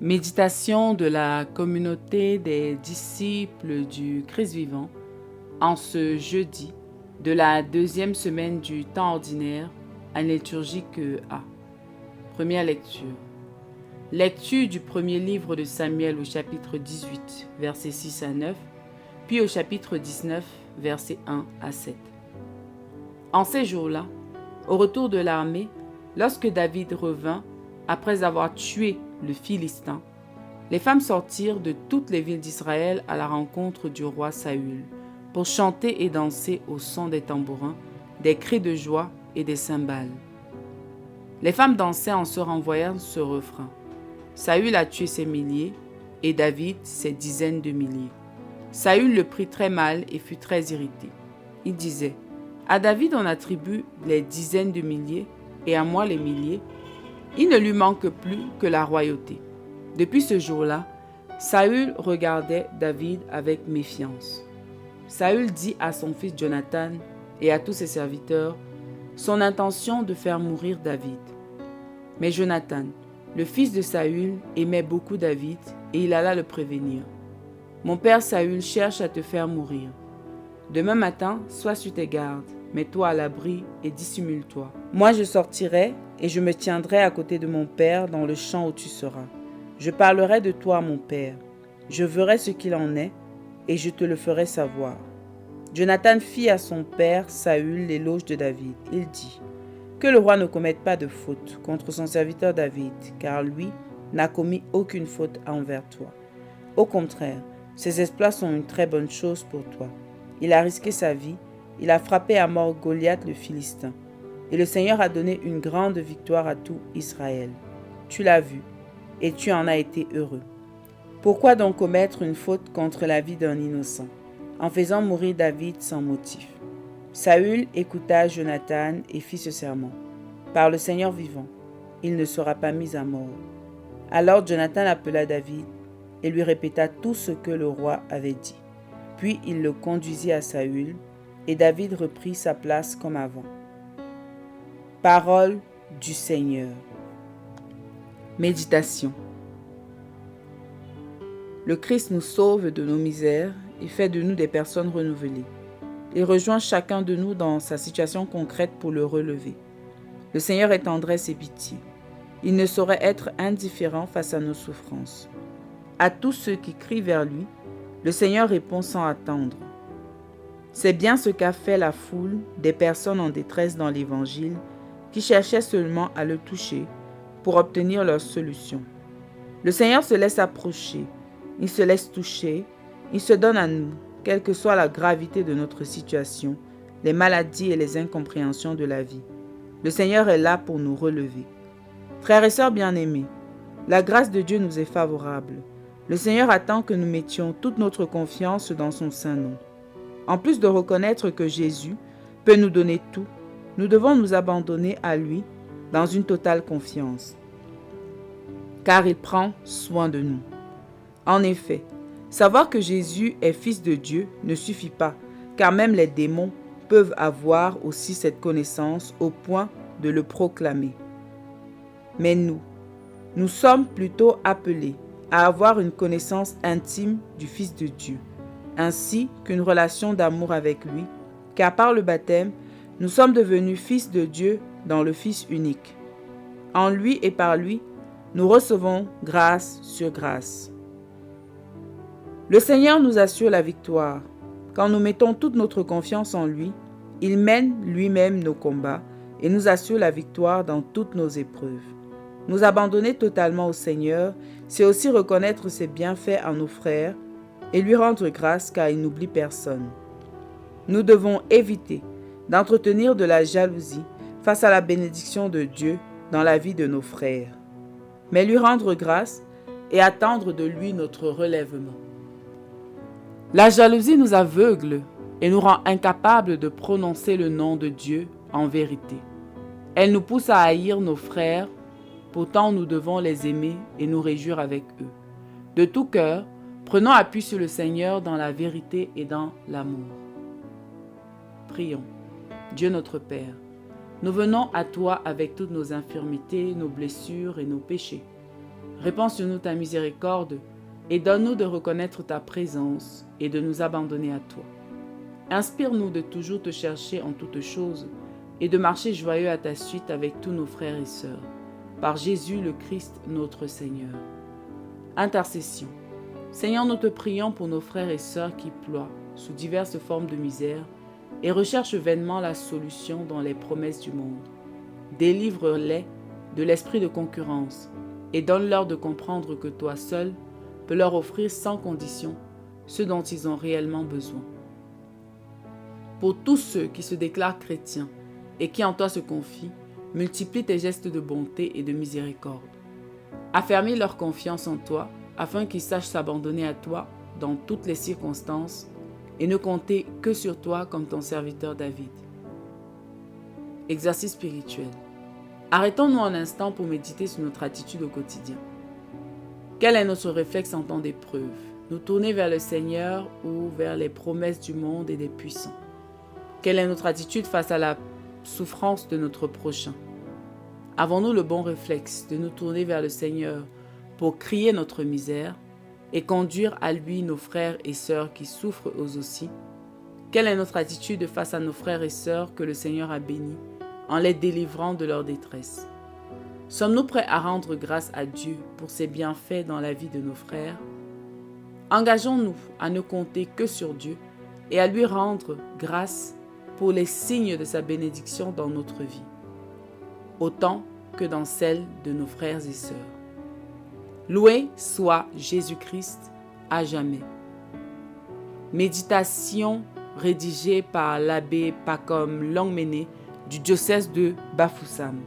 Méditation de la communauté des disciples du Christ vivant en ce jeudi de la deuxième semaine du temps ordinaire, année liturgique A. Première lecture. Lecture du premier livre de Samuel au chapitre 18, versets 6 à 9, puis au chapitre 19, versets 1 à 7. En ces jours-là, au retour de l'armée, lorsque David revint, après avoir tué le Philistin, les femmes sortirent de toutes les villes d'Israël à la rencontre du roi Saül, pour chanter et danser au son des tambourins, des cris de joie et des cymbales. Les femmes dansaient en se renvoyant ce refrain. Saül a tué ses milliers, et David ses dizaines de milliers. Saül le prit très mal et fut très irrité. Il disait, « À David on attribue les dizaines de milliers, et à moi les milliers. Il ne lui manque plus que la royauté. » Depuis ce jour-là, Saül regardait David avec méfiance. Saül dit à son fils Jonathan et à tous ses serviteurs son intention de faire mourir David. Mais Jonathan, le fils de Saül, aimait beaucoup David et il alla le prévenir. « Mon père Saül cherche à te faire mourir. Demain matin, sois sur tes gardes, mets-toi à l'abri et dissimule-toi. Moi je sortirai et je me tiendrai à côté de mon père dans le champ où tu seras. Je parlerai de toi à mon père. Je verrai ce qu'il en est et je te le ferai savoir. » Jonathan fit à son père Saül l'éloge de David. Il dit, « Que le roi ne commette pas de faute contre son serviteur David, car lui n'a commis aucune faute envers toi. Au contraire, ses exploits sont une très bonne chose pour toi. Il a risqué sa vie, il a frappé à mort Goliath le Philistin. Et le Seigneur a donné une grande victoire à tout Israël. Tu l'as vu, et tu en as été heureux. Pourquoi donc commettre une faute contre la vie d'un innocent, en faisant mourir David sans motif? » Saül écouta Jonathan et fit ce serment. « Par le Seigneur vivant, il ne sera pas mis à mort. » Alors Jonathan appela David et lui répéta tout ce que le roi avait dit. Puis il le conduisit à Saül, et David reprit sa place comme avant. Parole du Seigneur. Méditation. Le Christ nous sauve de nos misères et fait de nous des personnes renouvelées. Il rejoint chacun de nous dans sa situation concrète pour le relever. Le Seigneur est tendresse et pitié. Il ne saurait être indifférent face à nos souffrances. À tous ceux qui crient vers lui, le Seigneur répond sans attendre. C'est bien ce qu'a fait la foule des personnes en détresse dans l'Évangile qui cherchaient seulement à le toucher pour obtenir leur solution. Le Seigneur se laisse approcher, il se laisse toucher, il se donne à nous, quelle que soit la gravité de notre situation, les maladies et les incompréhensions de la vie. Le Seigneur est là pour nous relever. Frères et sœurs bien-aimés, la grâce de Dieu nous est favorable. Le Seigneur attend que nous mettions toute notre confiance dans son saint nom. En plus de reconnaître que Jésus peut nous donner tout, nous devons nous abandonner à lui dans une totale confiance, car il prend soin de nous. En effet, savoir que Jésus est fils de Dieu ne suffit pas, car même les démons peuvent avoir aussi cette connaissance au point de le proclamer. Mais nous sommes plutôt appelés à avoir une connaissance intime du Fils de Dieu, ainsi qu'une relation d'amour avec lui, car par le baptême, nous sommes devenus fils de Dieu dans le Fils unique. En lui et par lui, nous recevons grâce sur grâce. Le Seigneur nous assure la victoire. Quand nous mettons toute notre confiance en lui, il mène lui-même nos combats et nous assure la victoire dans toutes nos épreuves. Nous abandonner totalement au Seigneur, c'est aussi reconnaître ses bienfaits à nos frères et lui rendre grâce car il n'oublie personne. Nous devons éviter d'entretenir de la jalousie face à la bénédiction de Dieu dans la vie de nos frères, mais lui rendre grâce et attendre de lui notre relèvement. La jalousie nous aveugle et nous rend incapables de prononcer le nom de Dieu en vérité. Elle nous pousse à haïr nos frères. Pourtant, nous devons les aimer et nous réjouir avec eux. De tout cœur, prenons appui sur le Seigneur dans la vérité et dans l'amour. Prions. Dieu notre Père, nous venons à toi avec toutes nos infirmités, nos blessures et nos péchés. Répands sur nous ta miséricorde et donne-nous de reconnaître ta présence et de nous abandonner à toi. Inspire-nous de toujours te chercher en toutes choses et de marcher joyeux à ta suite avec tous nos frères et sœurs. Par Jésus le Christ notre Seigneur. Intercession. Seigneur, nous te prions pour nos frères et sœurs qui ploient sous diverses formes de misère et recherchent vainement la solution dans les promesses du monde. Délivre-les de l'esprit de concurrence et donne-leur de comprendre que toi seul peux leur offrir sans condition ce dont ils ont réellement besoin. Pour tous ceux qui se déclarent chrétiens et qui en toi se confient, multiplie tes gestes de bonté et de miséricorde. Affermis leur confiance en toi afin qu'ils sachent s'abandonner à toi dans toutes les circonstances et ne compter que sur toi comme ton serviteur David. Exercice spirituel. Arrêtons-nous un instant pour méditer sur notre attitude au quotidien. Quel est notre réflexe en temps d'épreuve? Nous tourner vers le Seigneur ou vers les promesses du monde et des puissants? Quelle est notre attitude face à la souffrance de notre prochain? Avons-nous le bon réflexe de nous tourner vers le Seigneur pour crier notre misère et conduire à lui nos frères et sœurs qui souffrent eux aussi? Quelle est notre attitude face à nos frères et sœurs que le Seigneur a bénis en les délivrant de leur détresse? Sommes-nous prêts à rendre grâce à Dieu pour ses bienfaits dans la vie de nos frères? Engageons-nous à ne compter que sur Dieu et à lui rendre grâce pour les signes de sa bénédiction dans notre vie, autant que dans celle de nos frères et sœurs. Loué soit Jésus-Christ à jamais. Méditation rédigée par l'abbé Pacom Longmené du diocèse de Bafoussam.